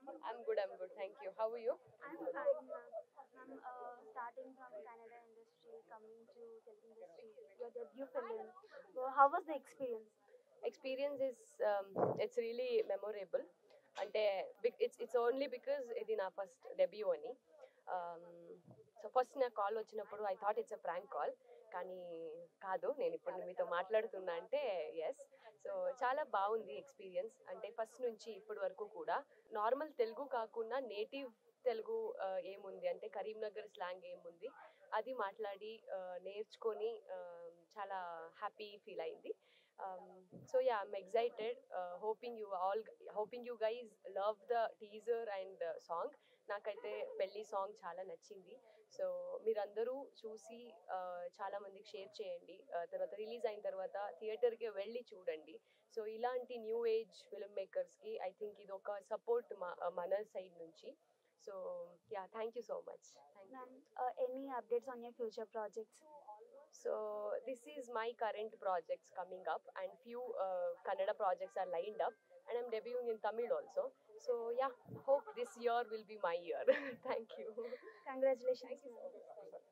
I'm good, I'm good. Thank you. How are you? I'm fine, ma'am. Ma'am, starting from Kannada industry, coming to Telugu industry, your debut film. How was the experience? Experience is it's really memorable. అంటే it's only because ఇది నా first debut అని. So first నాకు call వచ్చినప్పుడు I thought it's a prank call, కానీ కాదు, నేను ఇప్పుడు మీతో మాట్లాడుతున్నా అంటే ఎస్. సో చాలా బాగుంది ఎక్స్పీరియన్స్. అంటే ఫస్ట్ నుంచి ఇప్పటి వరకు కూడా నార్మల్ తెలుగు కాకుండా నేటివ్ తెలుగు ఏముంది అంటే కరీంనగర్ స్లాంగ్ ఏముంది అది మాట్లాడి నేర్చుకొని చాలా హ్యాపీ ఫీల్ అయింది. So yeah, I'm excited. Hoping you guys love the teaser and the song. నాకైతే పెళ్లి సాంగ్ చాలా నచ్చింది. సో మీరందరూ చూసి చాలా మందికి షేర్ చేయండి. తర్వాత రిలీజ్ అయిన తర్వాత థియేటర్కి వెళ్ళి చూడండి. సో ఇలాంటి న్యూ ఏజ్ ఫిల్మ్ మేకర్స్కి ఐ థింక్ ఇది ఒక సపోర్ట్ మన సైడ్ నుంచి. So yeah, thank you so much. Thank you. Ma'am, any updates on your future projects? So this is my current projects coming up, and few Kannada projects are lined up, and I'm debuting in Tamil also. So yeah, hope this year will be my year. Thank you. Congratulations. Thank you so Ma'am. much.